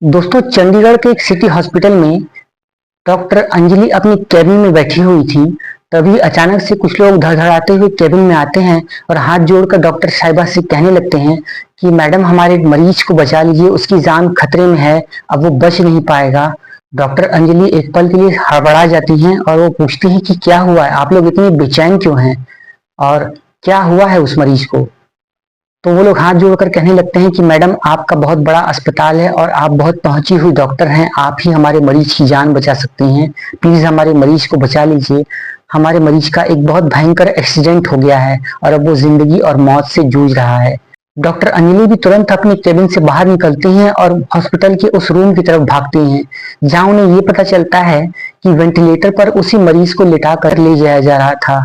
दोस्तों, चंडीगढ़ के एक सिटी हॉस्पिटल में डॉक्टर अंजलि अपनी केबिन में बैठी हुई थी। तभी अचानक से कुछ लोग धड़धड़ाते हुए केबिन में आते हैं और हाथ जोड़कर डॉक्टर साहिबा से कहने लगते हैं कि मैडम, हमारे मरीज को बचा लीजिए, उसकी जान खतरे में है, अब वो बच नहीं पाएगा। डॉक्टर अंजलि एक पल के लिए हड़बड़ा जाती हैं और वो पूछती हैं कि क्या हुआ है, आप लोग इतने बेचैन क्यों हैं और क्या हुआ है उस मरीज को। तो वो लोग हाथ जोड़कर कहने लगते हैं कि मैडम, आपका बहुत बड़ा अस्पताल है और आप बहुत पहुंची हुई डॉक्टर हैं, आप ही हमारे मरीज की जान बचा सकती हैं, प्लीज हमारे मरीज को बचा लीजिए। हमारे मरीज का एक बहुत भयंकर एक्सीडेंट हो गया है और अब वो जिंदगी और मौत से जूझ रहा है। डॉक्टर अंजलि भी तुरंत अपने केबिन से बाहर निकलती हैं और हॉस्पिटल के उस रूम की तरफ भागती हैं जहां उन्हें ये पता चलता है कि वेंटिलेटर पर उसी मरीज को लिटा कर ले जाया जा रहा था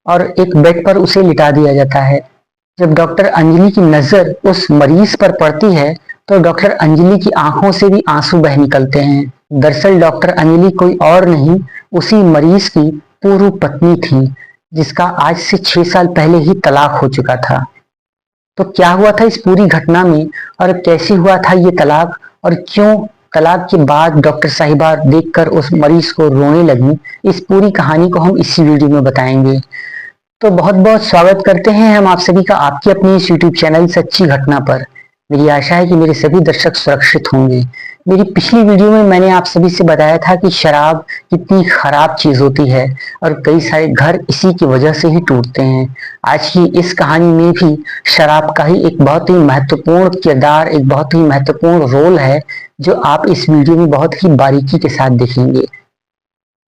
और एक बेड पर उसे लिटा दिया जाता है। जब डॉक्टर अंजलि की नजर उस मरीज पर पड़ती है तो डॉक्टर अंजलि की आंखों से भी आंसू बह निकलते हैं। दरअसल डॉक्टर अंजलि कोई और नहीं, उसी मरीज की पूर्व पत्नी थी जिसका आज से 6 साल पहले ही तलाक हो चुका था। तो क्या हुआ था इस पूरी घटना में और कैसे हुआ था ये तलाक, और क्यों तलाक के बाद डॉक्टर साहिबा देखकर उस मरीज को रोने लगी, इस पूरी कहानी को हम इसी वीडियो में बताएंगे। तो बहुत बहुत स्वागत करते हैं हम आप सभी का आपकी अपनी इस यूट्यूब चैनल सच्ची घटना पर। मेरी आशा है कि मेरे सभी दर्शक सुरक्षित होंगे। मेरी पिछली वीडियो में मैंने आप सभी से बताया था कि शराब कितनी खराब चीज होती है और कई सारे घर इसी की वजह से ही टूटते हैं। आज की इस कहानी में भी शराब का ही एक बहुत ही महत्वपूर्ण किरदार, एक बहुत ही महत्वपूर्ण रोल है जो आप इस वीडियो में बहुत ही बारीकी के साथ देखेंगे।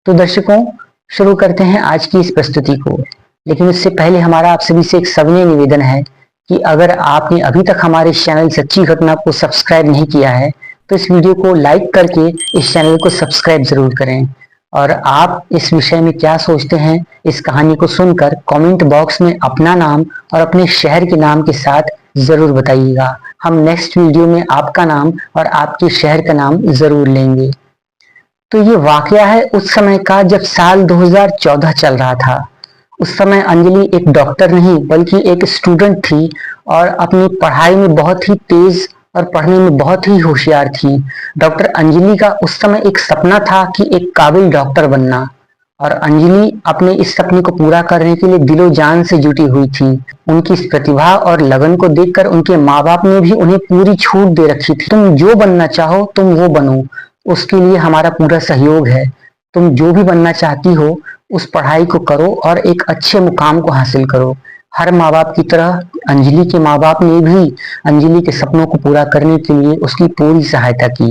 तो दर्शकों, शुरू करते हैं आज की इस प्रस्तुति को। लेकिन उससे पहले हमारा आप सभी से एक सविनय निवेदन है कि अगर आपने अभी तक हमारे इस चैनल सच्ची घटना को सब्सक्राइब नहीं किया है तो इस वीडियो को लाइक करके इस चैनल को सब्सक्राइब जरूर करें। और आप इस विषय में क्या सोचते हैं, इस कहानी को सुनकर कमेंट बॉक्स में अपना नाम और अपने शहर के नाम के साथ जरूर बताइएगा। हम नेक्स्ट वीडियो में आपका नाम और आपके शहर का नाम जरूर लेंगे। तो ये वाकया है उस समय का जब साल 2014 चल रहा था। उस समय अंजलि एक डॉक्टर नहीं बल्कि एक स्टूडेंट थी और अपनी पढ़ाई में बहुत ही तेज और पढ़ने में बहुत ही होशियार थी। डॉक्टर अंजलि का उस समय एक सपना था कि एक काबिल डॉक्टर बनना, और अंजलि अपने इस सपने को पूरा करने के लिए दिलो जान से जुटी हुई थी। उनकी इस प्रतिभा और लगन को देखकर उनके माँ बाप ने भी उन्हें पूरी छूट दे रखी थी। तुम जो बनना चाहो तुम वो बनो, उसके लिए हमारा पूरा सहयोग है। तुम जो भी बनना चाहती हो उस पढ़ाई को करो और एक अच्छे मुकाम को हासिल करो। हर माँ बाप की तरह अंजलि के माँ बाप ने भी अंजलि के सपनों को पूरा करने के लिए उसकी पूरी सहायता की।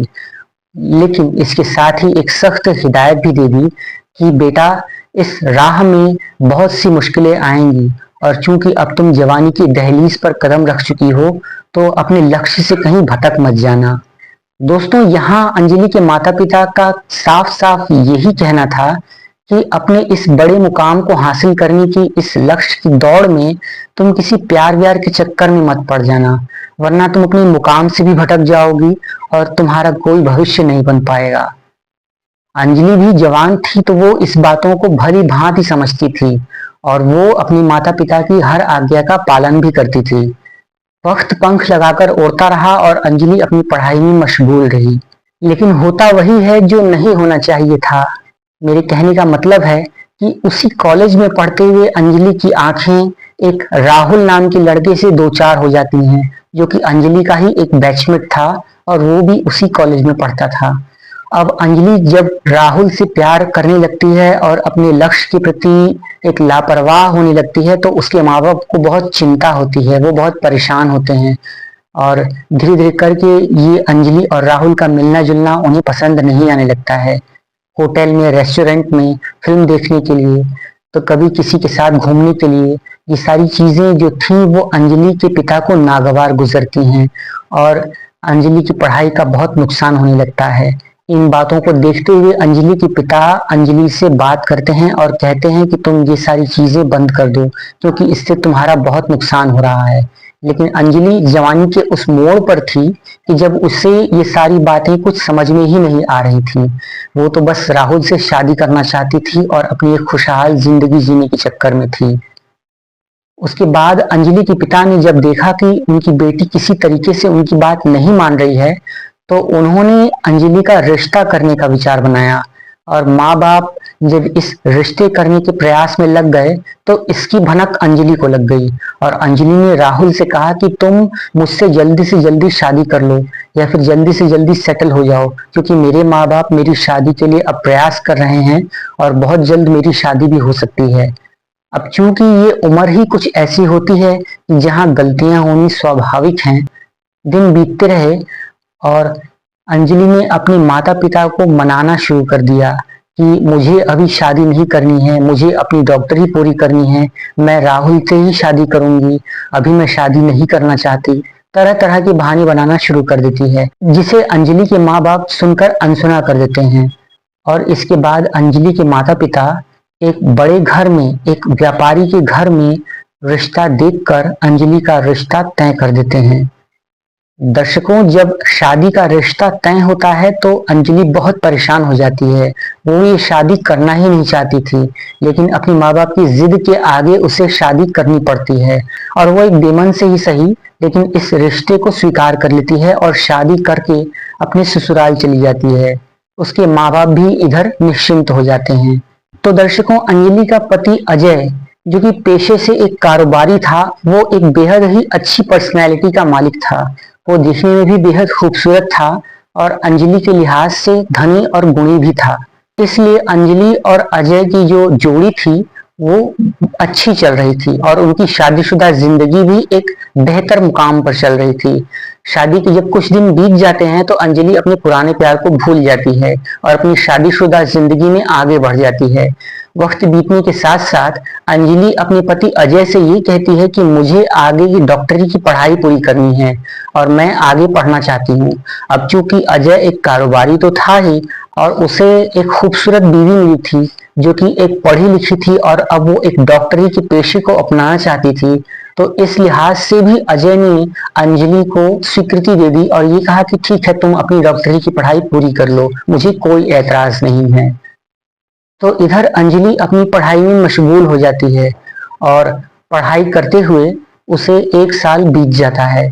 लेकिन इसके साथ ही एक सख्त हिदायत भी दे दी कि बेटा, इस राह में बहुत सी मुश्किलें आएंगी और चूंकि अब तुम जवानी की दहलीज पर कदम रख चुकी हो तो अपने लक्ष्य से कहीं भटक मत जाना। दोस्तों, यहाँ अंजलि के माता पिता का साफ साफ यही कहना था कि अपने इस बड़े मुकाम को हासिल करने की इस लक्ष्य की दौड़ में तुम किसी प्यार व्यार के चक्कर में मत पड़ जाना, वरना तुम अपने मुकाम से भी भटक जाओगी और तुम्हारा कोई भविष्य नहीं बन पाएगा। अंजलि भी जवान थी तो वो इस बातों को भली भांति समझती थी और वो अपने माता पिता की हर आज्ञा का पालन भी करती थी। वक्त पंख लगाकर उड़ता रहा और अंजलि अपनी पढ़ाई में मशगूल रही। लेकिन होता वही है जो नहीं होना चाहिए था। मेरे कहने का मतलब है कि उसी कॉलेज में पढ़ते हुए अंजलि की आंखें एक राहुल नाम के लड़के से दो चार हो जाती हैं जो कि अंजलि का ही एक बैचमेट था और वो भी उसी कॉलेज में पढ़ता था। अब अंजलि जब राहुल से प्यार करने लगती है और अपने लक्ष्य के प्रति एक लापरवाह होने लगती है तो उसके माँ बाप को बहुत चिंता होती है, वो बहुत परेशान होते हैं और धीरे धीरे करके ये अंजलि और राहुल का मिलना जुलना उन्हें पसंद नहीं आने लगता है। होटल में, रेस्टोरेंट में, फिल्म देखने के लिए, तो कभी किसी के साथ घूमने के लिए, ये सारी चीजें जो थी वो अंजलि के पिता को नागवार गुजरती हैं और अंजलि की पढ़ाई का बहुत नुकसान होने लगता है। इन बातों को देखते हुए अंजलि के पिता अंजलि से बात करते हैं और कहते हैं कि तुम ये सारी चीजें बंद कर दो क्योंकि इससे तुम्हारा बहुत नुकसान हो रहा है। लेकिन अंजलि जवानी के उस मोड़ पर थी कि जब उसे ये सारी बातें कुछ समझ में ही नहीं आ रही थी। वो तो बस राहुल से शादी करना चाहती थी और अपनी एक खुशहाल जिंदगी जीने के चक्कर में थी। उसके बाद अंजलि के पिता ने जब देखा कि उनकी बेटी किसी तरीके से उनकी बात नहीं मान रही है तो उन्होंने अंजलि का रिश्ता करने का विचार बनाया। और माँ बाप जब इस रिश्ते करने के प्रयास में लग गए तो इसकी भनक अंजलि को लग गई और अंजलि ने राहुल से कहा कि तुम मुझसे जल्दी से जल्दी शादी कर लो या फिर जल्दी से जल्दी सेटल हो जाओ, क्योंकि मेरे माँ बाप मेरी शादी के लिए अब प्रयास कर रहे हैं और बहुत जल्द मेरी शादी भी हो सकती है। अब चूंकि ये उम्र ही कुछ ऐसी होती है कि जहाँ गलतियां होनी स्वाभाविक हैं। दिन बीतते रहे और अंजलि ने अपने माता पिता को मनाना शुरू कर दिया कि मुझे अभी शादी नहीं करनी है, मुझे अपनी डॉक्टरी पूरी करनी है, मैं राहुल से ही शादी करूंगी, अभी मैं शादी नहीं करना चाहती। तरह तरह के बहाने बनाना शुरू कर देती है, जिसे अंजलि के माँ बाप सुनकर अनसुना कर देते हैं। और इसके बाद अंजलि के माता पिता एक बड़े घर में, एक व्यापारी के घर में रिश्ता देखकर अंजलि का रिश्ता तय कर देते हैं। दर्शकों, जब शादी का रिश्ता तय होता है तो अंजलि बहुत परेशान हो जाती है। वो ये शादी करना ही नहीं चाहती थी, लेकिन अपने माँ बाप की जिद के आगे उसे शादी करनी पड़ती है और वो एक बेमन से ही सही, लेकिन इस रिश्ते को स्वीकार कर लेती है और शादी करके अपने ससुराल चली जाती है। उसके माँ बाप भी इधर निश्चिंत हो जाते हैं। तो दर्शकों, अंजलि का पति अजय, जो कि पेशे से एक कारोबारी था, वो एक बेहद ही अच्छी पर्सनैलिटी का मालिक था। वो दिखने में भी बेहद खूबसूरत था और अंजलि के लिहाज से धनी और गुणी भी था। इसलिए अंजलि और अजय की जो जोड़ी थी वो अच्छी चल रही थी और उनकी शादीशुदा जिंदगी भी एक बेहतर मुकाम पर चल रही थी। शादी के जब कुछ दिन बीत जाते हैं तो अंजलि अपने पुराने प्यार को भूल जाती है और अपनी शादीशुदा जिंदगी में आगे बढ़ जाती है। वक्त बीतने के साथ साथ अंजलि अपने पति अजय से ये कहती है कि मुझे आगे की डॉक्टरी की पढ़ाई पूरी करनी है और मैं आगे पढ़ना चाहती हूँ। अब चूंकि अजय एक कारोबारी तो था ही और उसे एक खूबसूरत बीवी मिली थी जो कि एक पढ़ी लिखी थी और अब वो एक डॉक्टरी के पेशे को अपनाना चाहती थी, तो इस लिहाज से भी अजय ने अंजलि को स्वीकृति दे दी और ये कहा कि ठीक है, तुम अपनी डॉक्टरी की पढ़ाई पूरी कर लो, मुझे कोई ऐतराज नहीं है। तो इधर अंजलि अपनी पढ़ाई में मशगूल हो जाती है और पढ़ाई करते हुए उसे 1 साल बीत जाता है।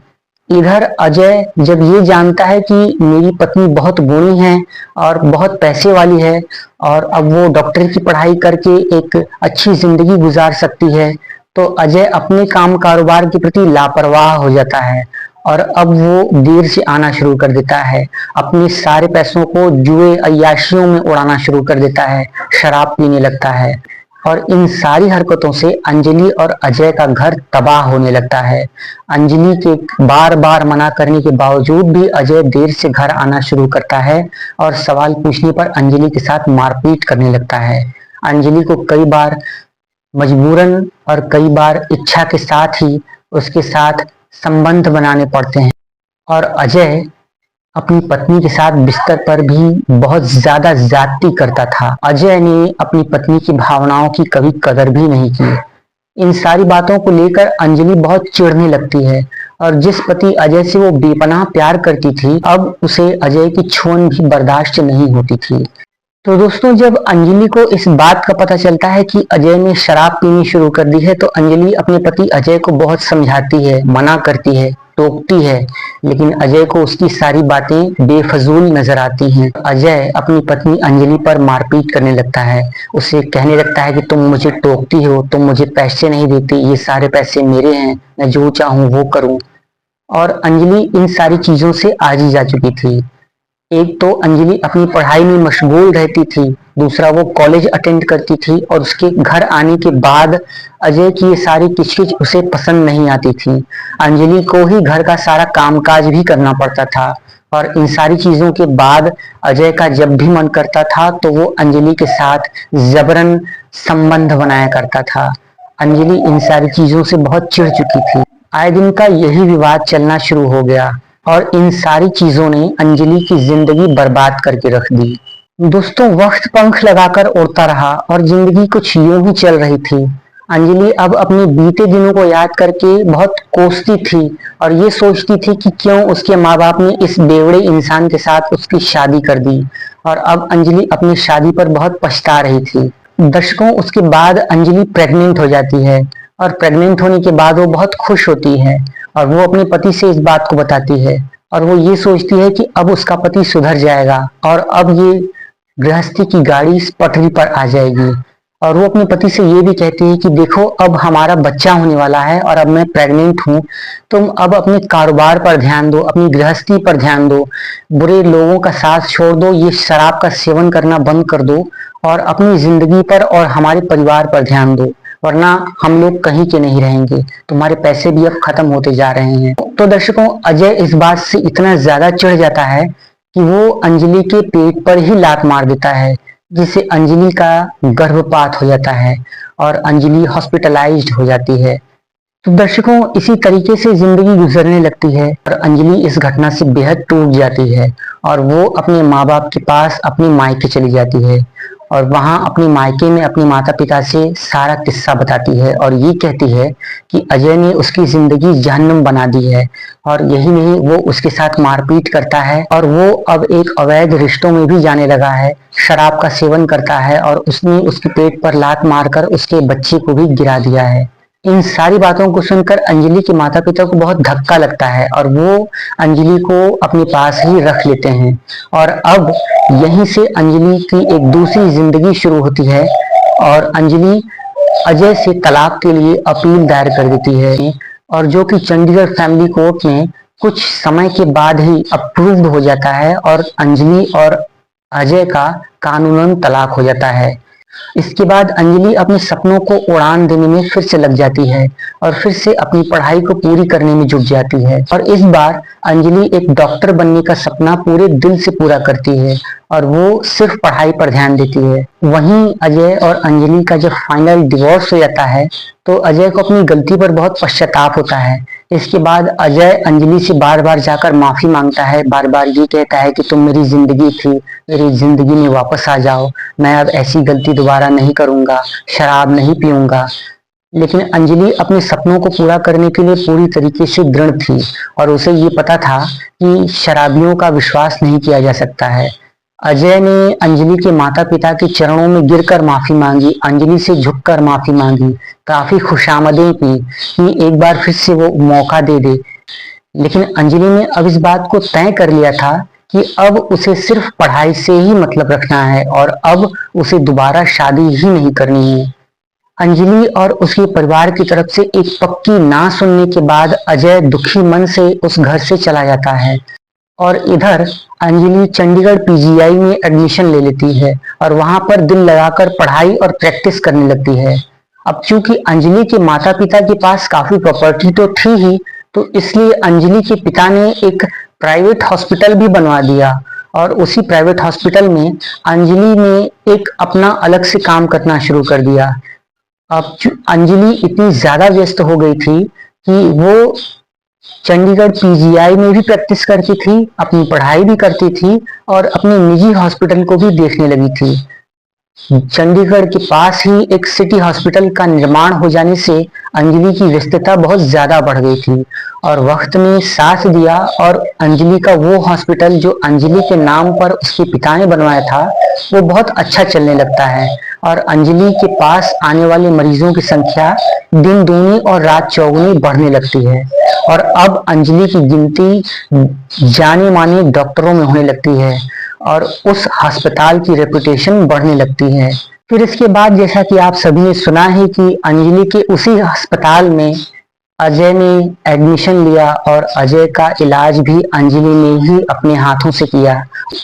इधर अजय जब ये जानता है कि मेरी पत्नी बहुत गुणी है और बहुत पैसे वाली है और अब वो डॉक्टर की पढ़ाई करके एक अच्छी जिंदगी गुजार सकती है, तो अजय अपने काम कारोबार के प्रति लापरवाह हो जाता है और अब वो देर से आना शुरू कर देता है। अपने सारे पैसों को जुए अय्याशियों में उड़ाना शुरू कर देता है, शराब पीने लगता है और इन सारी हरकतों से अंजलि और अजय का घर तबाह होने लगता है। अंजलि के बार बार मना करने के बावजूद भी अजय देर से घर आना शुरू करता है और सवाल पूछने पर अंजलि के साथ मारपीट करने लगता है। अंजलि को कई बार मजबूरन और कई बार इच्छा के साथ ही उसके साथ संबंध बनाने पड़ते हैं और अजय अपनी पत्नी के साथ बिस्तर पर भी बहुत ज्यादा ज्यादती करता था। अजय ने अपनी पत्नी की भावनाओं की कभी कदर भी नहीं की। इन सारी बातों को लेकर अंजलि बहुत चिढ़ने लगती है और जिस पति अजय से वो बेपनाह प्यार करती थी, अब उसे अजय की छुअन भी बर्दाश्त नहीं होती थी। तो दोस्तों, जब अंजलि को इस बात का पता चलता है कि अजय ने शराब पीनी शुरू कर दी है तो अंजलि अपने पति अजय को बहुत समझाती है, मना करती है, टोकती है, लेकिन अजय को उसकी सारी बातें बेफजूल नजर आती हैं। अजय अपनी पत्नी अंजलि पर मारपीट करने लगता है, उसे कहने लगता है कि तुम मुझे टोकती हो, तुम मुझे पैसे नहीं देती, ये सारे पैसे मेरे हैं, मैं जो चाहूं वो करूं। और अंजलि इन सारी चीजों से आजी जा चुकी थी। एक तो अंजलि अपनी पढ़ाई में मशगूल रहती थी, दूसरा वो कॉलेज अटेंड करती थी और उसके घर आने के बाद अजय की ये सारी किचकिच उसे पसंद नहीं आती थी। अंजलि को ही घर का सारा कामकाज भी करना पड़ता था और इन सारी चीजों के बाद अजय का जब भी मन करता था तो वो अंजलि के साथ जबरन संबंध बनाया करता था। अंजलि इन सारी चीजों से बहुत चिढ़ चुकी थी। आए दिन का यही विवाद चलना शुरू हो गया और इन सारी चीजों ने अंजलि की जिंदगी बर्बाद करके रख दी। दोस्तों, वक्त पंख लगाकर उड़ता रहा और जिंदगी कुछ यूं ही चल रही थी। अंजलि अब अपने बीते दिनों को याद करके बहुत कोसती थी और ये सोचती थी कि क्यों उसके माँ बाप ने इस बेवड़े इंसान के साथ उसकी शादी कर दी और अब अंजलि अपनी शादी पर बहुत पछता रही थी। दर्शकों, उसके बाद अंजलि प्रेग्नेंट हो जाती है और प्रेग्नेंट होने के बाद वो बहुत खुश होती है और वो अपने पति से इस बात को बताती है। और वो ये सोचती है कि अब उसका पति सुधर जाएगा और अब ये गृहस्थी की गाड़ी इस पटरी पर आ जाएगी। और वो अपने पति से ये भी कहती है कि देखो, अब हमारा बच्चा होने वाला है और अब मैं प्रेग्नेंट हूँ। तुम अब अपने कारोबार पर ध्यान दो, अपनी गृहस्थी पर ध्यान दो, बुरे लोगों का साथ छोड़ दो, ये शराब का सेवन करना बंद कर दो और अपनी जिंदगी पर और हमारे परिवार पर ध्यान दो, वरना हम लोग कहीं के नहीं रहेंगे। तुम्हारे पैसे भी अब खत्म होते जा रहे हैं। तो दर्शकों, अजय इस बात से इतना ज्यादा चिढ़ जाता है कि वो अंजलि के पेट पर ही लात मार देता है, जिससे अंजलि का गर्भपात हो जाता है और अंजलि हॉस्पिटलाइज्ड हो जाती है। तो दर्शकों, इसी तरीके से जिंदगी गुजरने लगती है और अंजलि इस घटना से बेहद टूट जाती है और वो अपने माँ बाप के पास अपनी मायके चली जाती है और वहां अपने मायके में अपने माता पिता से सारा किस्सा बताती है और ये कहती है कि अजय ने उसकी जिंदगी जहन्नुम बना दी है और यही नहीं, वो उसके साथ मारपीट करता है और वो अब एक अवैध रिश्तों में भी जाने लगा है, शराब का सेवन करता है और उसने उसके पेट पर लात मारकर उसके बच्चे को भी गिरा दिया है। इन सारी बातों को सुनकर अंजलि के माता पिता को बहुत धक्का लगता है और वो अंजलि को अपने पास ही रख लेते हैं और अब यहीं से अंजलि की एक दूसरी जिंदगी शुरू होती है और अंजलि अजय से तलाक के लिए अपील दायर कर देती है और जो कि चंडीगढ़ फैमिली कोर्ट में कुछ समय के बाद ही अप्रूव्ड हो जाता है और अंजलि और अजय का कानूनन तलाक हो जाता है। इसके बाद अंजलि अपने सपनों को उड़ान देने में फिर से लग जाती है और फिर से अपनी पढ़ाई को पूरी करने में जुट जाती है और इस बार अंजलि एक डॉक्टर बनने का सपना पूरे दिल से पूरा करती है और वो सिर्फ पढ़ाई पर ध्यान देती है। वहीं अजय और अंजलि का जब फाइनल डिवोर्स हो जाता है तो अजय को अपनी गलती पर बहुत पश्चाताप होता है। इसके बाद अजय अंजलि से बार बार जाकर माफी मांगता है, बार बार ये कहता है कि तुम मेरी जिंदगी थी, मेरी जिंदगी में वापस आ जाओ, मैं अब ऐसी गलती दोबारा नहीं करूंगा, शराब नहीं पीऊंगा। लेकिन अंजलि अपने सपनों को पूरा करने के लिए पूरी तरीके से दृढ़ थी और उसे ये पता था कि शराबियों का विश्वास नहीं किया जा सकता है। अजय ने अंजलि के माता पिता के चरणों में गिरकर माफी मांगी, अंजलि से झुककर माफी मांगी, काफी खुशामदें की कि एक बार फिर से वो मौका दे दे। लेकिन अंजलि ने अब इस बात को तय कर लिया था कि अब उसे सिर्फ पढ़ाई से ही मतलब रखना है और अब उसे दोबारा शादी ही नहीं करनी है। अंजलि और उसके परिवार की तरफ से एक पक्की ना सुनने के बाद अजय दुखी मन से उस घर से चला जाता है और इधर अंजलि चंडीगढ़ पीजीआई में एडमिशन ले लेती है और वहां पर दिल लगाकर पढ़ाई और प्रैक्टिस करने लगती है। अब चूंकि अंजलि के माता पिता के पास काफी प्रॉपर्टी तो थी ही, तो इसलिए अंजलि के पिता ने एक प्राइवेट हॉस्पिटल भी बनवा दिया और उसी प्राइवेट हॉस्पिटल में अंजलि ने एक अपना अलग से काम करना शुरू कर दिया। अब अंजलि इतनी ज्यादा व्यस्त हो गई थी कि वो चंडीगढ़ पीजीआई में भी प्रैक्टिस करती थी, अपनी पढ़ाई भी करती थी और अपने निजी हॉस्पिटल को भी देखने लगी थी। चंडीगढ़ के पास ही एक सिटी हॉस्पिटल का निर्माण हो जाने से अंजलि की व्यस्तता बहुत ज्यादा बढ़ गई थी और वक्त ने साथ दिया और अंजलि का वो हॉस्पिटल जो अंजलि के नाम पर उसके पिता ने बनवाया था वो बहुत अच्छा चलने लगता है और अंजलि के पास आने वाले मरीजों की संख्या दिन दूनी और रात चौगुनी बढ़ने लगती है और अब अंजलि की गिनती जाने माने डॉक्टरों में होने लगती है और उस अस्पताल की रेपुटेशन बढ़ने लगती है। फिर इसके बाद जैसा कि आप सभी ने सुना है कि अंजलि के उसी अस्पताल में अजय ने एडमिशन लिया और अजय का इलाज भी अंजलि ने ही अपने हाथों से किया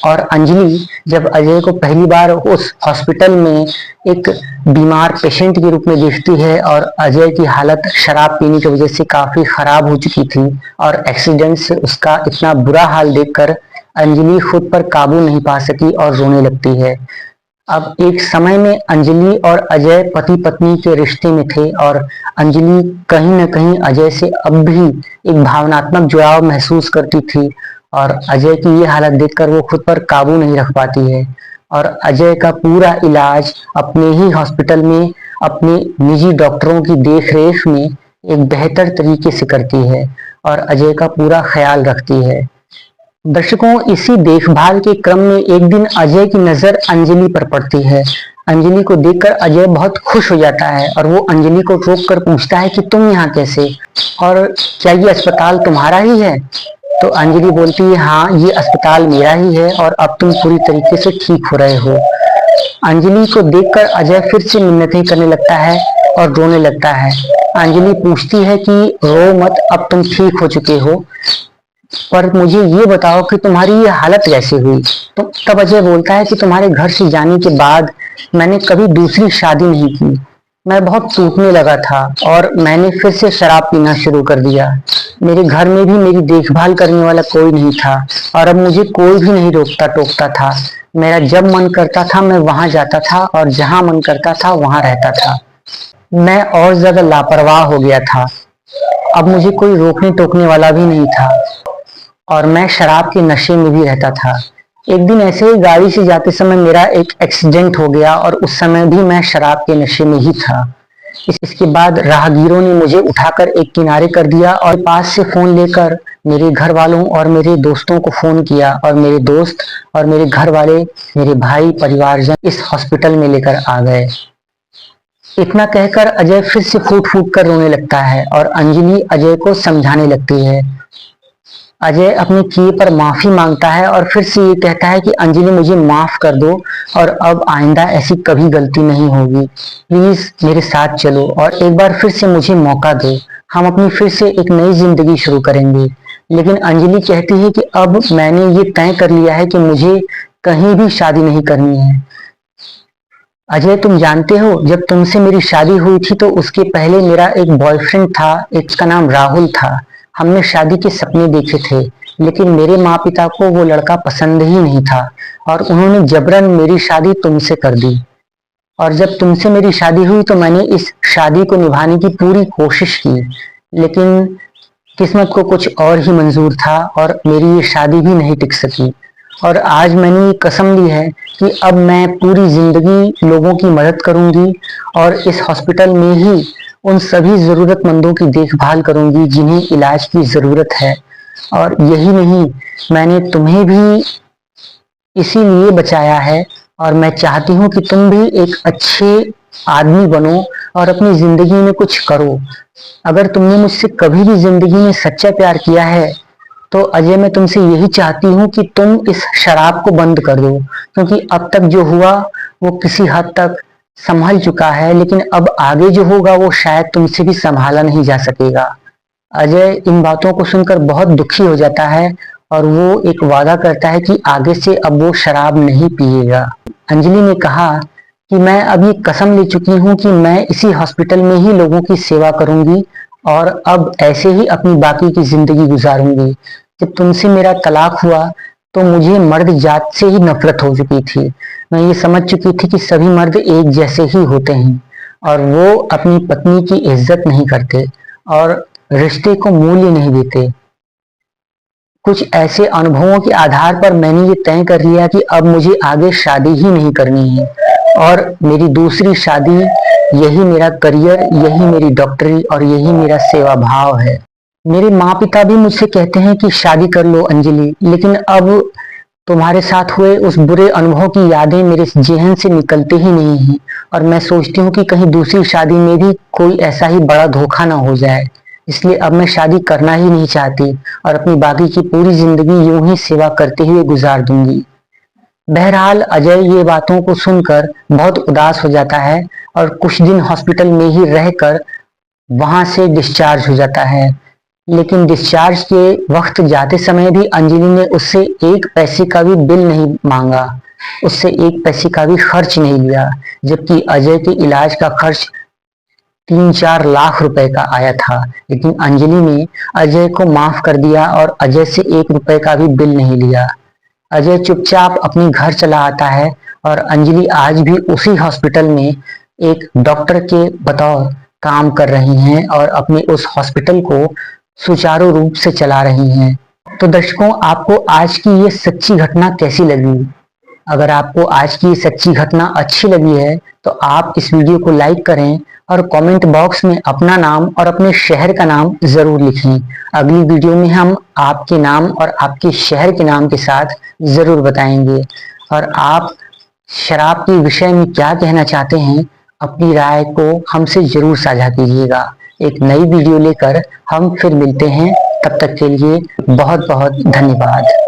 और अंजलि जब अजय को पहली बार उस हॉस्पिटल में एक बीमार पेशेंट के रूप में देखती है और अजय की हालत शराब पीने की वजह से काफी खराब हो चुकी थी और एक्सीडेंट से उसका इतना बुरा हाल देखकर अंजलि खुद पर काबू नहीं पा सकी और रोने लगती है। अब एक समय में अंजलि और अजय पति पत्नी के रिश्ते में थे और अंजलि कहीं न कहीं अजय से अब भी एक भावनात्मक जुड़ाव महसूस करती थी और अजय की ये हालत देखकर वो खुद पर काबू नहीं रख पाती है और अजय का पूरा इलाज अपने ही हॉस्पिटल में अपने निजी डॉक्टरों की देखरेख में एक बेहतर तरीके से करती है और अजय का पूरा ख्याल रखती है। दर्शकों, इसी देखभाल के क्रम में एक दिन अजय की नजर अंजलि पर पड़ती है। अंजलि को देखकर अजय बहुत खुश हो जाता है और वो अंजलि को रोक कर पूछता है कि तुम यहाँ कैसे और क्या ये अस्पताल तुम्हारा ही है। तो अंजलि बोलती है, हाँ ये अस्पताल मेरा ही है और अब तुम पूरी तरीके से ठीक हो रहे हो। अंजलि को देखकर अजय फिर से मिन्नतें करने लगता है और रोने लगता है। अंजलि पूछती है कि रो मत, अब तुम ठीक हो चुके हो, पर मुझे ये बताओ कि तुम्हारी ये हालत कैसे हुई। तो तब अजय बोलता है कि तुम्हारे घर से जाने के बाद मैंने कभी दूसरी शादी नहीं की। मैं बहुत टूटने लगा था और मैंने फिर से शराब पीना शुरू कर दिया। मेरे घर में भी मेरी देखभाल करने वाला कोई नहीं था और अब मुझे कोई भी नहीं रोकता टोकता था। मेरा जब मन करता था मैं वहां जाता था और जहां मन करता था वहां रहता था। मैं और ज्यादा लापरवाह हो गया था। अब मुझे कोई रोकने टोकने वाला भी नहीं था और मैं शराब के नशे में भी रहता था। एक दिन ऐसे ही गाड़ी से जाते समय मेरा एक एक्सीडेंट हो गया और उस समय भी मैं शराब के नशे में ही था। इसके बाद राहगीरों ने मुझे उठाकर एक किनारे कर दिया और पास से फोन लेकर मेरे घर वालों और मेरे दोस्तों को फोन किया और मेरे दोस्त और मेरे घर वाले, मेरे भाई परिवारजन इस हॉस्पिटल में लेकर आ गए। इतना कहकर अजय फिर से फूट फूट कर रोने लगता है और अंजलि अजय को समझाने लगती है। अजय अपने किए पर माफी मांगता है और फिर से ये कहता है कि अंजलि मुझे माफ कर दो और अब आइंदा ऐसी कभी गलती नहीं होगी। प्लीज मेरे साथ चलो और एक बार फिर से मुझे मौका दो। हम अपनी फिर से एक नई जिंदगी शुरू करेंगे। लेकिन अंजलि कहती है कि अब मैंने ये तय कर लिया है कि मुझे कहीं भी शादी नहीं करनी है। अजय तुम जानते हो, जब तुमसे मेरी शादी हुई थी तो उसके पहले मेरा एक बॉयफ्रेंड था, उसका नाम राहुल था। हमने शादी के सपने देखे थे, लेकिन मेरे माँ पिता को वो लड़का पसंद ही नहीं था और उन्होंने जबरन मेरी शादी तुमसे कर दी। और जब तुमसे मेरी शादी हुई तो मैंने इस शादी को निभाने की पूरी कोशिश की, लेकिन किस्मत को कुछ और ही मंजूर था और मेरी ये शादी भी नहीं टिक सकी। और आज मैंने ये कसम ली है कि अब मैं पूरी जिंदगी लोगों की मदद करूंगी और इस हॉस्पिटल में ही उन सभी जरूरतमंदों की देखभाल करूंगी जिन्हें इलाज की जरूरत है। और यही नहीं, मैंने तुम्हें भी इसीलिए बचाया है और मैं चाहती हूँ कि तुम भी एक अच्छे आदमी बनो और अपनी जिंदगी में कुछ करो। अगर तुमने मुझसे कभी भी जिंदगी में सच्चा प्यार किया है तो अजय मैं तुमसे यही चाहती हूँ कि तुम इस शराब को बंद कर दो, क्योंकि अब तक जो हुआ वो किसी हद तक संभल चुका है, लेकिन अब आगे जो होगा वो शायद तुमसे भी संभाला नहीं जा सकेगा। अजय इन बातों को सुनकर बहुत दुखी हो जाता है और वो एक वादा करता है कि आगे से अब वो शराब नहीं पिएगा। अंजलि ने कहा कि मैं अब ये कसम ले चुकी हूँ कि मैं इसी हॉस्पिटल में ही लोगों की सेवा करूंगी और अब ऐसे ही अपनी बाकी की जिंदगी गुजारूंगी। जब तुमसे मेरा तलाक हुआ तो मुझे मर्द जात से ही नफरत हो चुकी थी। मैं ये समझ चुकी थी कि सभी मर्द एक जैसे ही होते हैं और वो अपनी पत्नी की इज्जत नहीं करते और रिश्ते को मूल्य नहीं देते। कुछ ऐसे अनुभवों के आधार पर मैंने ये तय कर लिया कि अब मुझे आगे शादी ही नहीं करनी है और मेरी दूसरी शादी, यही मेरा करियर, यही मेरी डॉक्टरी और यही मेरा सेवा भाव है। मेरे माँ पिता भी मुझसे कहते हैं कि शादी कर लो अंजलि, लेकिन अब तुम्हारे साथ हुए उस बुरे अनुभव की यादें मेरे जेहन से निकलती ही नहीं है और मैं सोचती हूँ कि कहीं दूसरी शादी में भी कोई ऐसा ही बड़ा धोखा ना हो जाए। इसलिए अब मैं शादी करना ही नहीं चाहती और अपनी बाकी की पूरी जिंदगी यूं ही सेवा करते हुए गुजार दूंगी। बहरहाल अजय ये बातों को सुनकर बहुत उदास हो जाता है और कुछ दिन हॉस्पिटल में ही रहकर वहां से डिस्चार्ज हो जाता है। लेकिन डिस्चार्ज के वक्त जाते समय भी अंजलि ने उससे एक पैसे का भी बिल नहीं मांगा, उससे एक पैसे का भी खर्च नहीं लिया, जबकि अजय के इलाज का खर्च 3-4 लाख रुपए का आया था। लेकिन अंजलि ने अजय को माफ कर दिया और अजय से 1 रुपए का भी बिल नहीं लिया। अजय चुपचाप अपने घर चला आता है और अंजलि आज भी उसी हॉस्पिटल में एक डॉक्टर के बतौर काम कर रही हैं और अपने उस हॉस्पिटल को सुचारू रूप से चला रही हैं। तो दर्शकों, आपको आज की ये सच्ची घटना कैसी लगी? अगर आपको आज की ये सच्ची घटना अच्छी लगी है तो आप इस वीडियो को लाइक करें और कमेंट बॉक्स में अपना नाम और अपने शहर का नाम जरूर लिखें। अगली वीडियो में हम आपके नाम और आपके शहर के नाम के साथ जरूर बताएंगे। और आप शराब के विषय में क्या कहना चाहते हैं, अपनी राय को हमसे जरूर साझा कीजिएगा। एक नई वीडियो लेकर हम फिर मिलते हैं। तब तक के लिए बहुत बहुत धन्यवाद।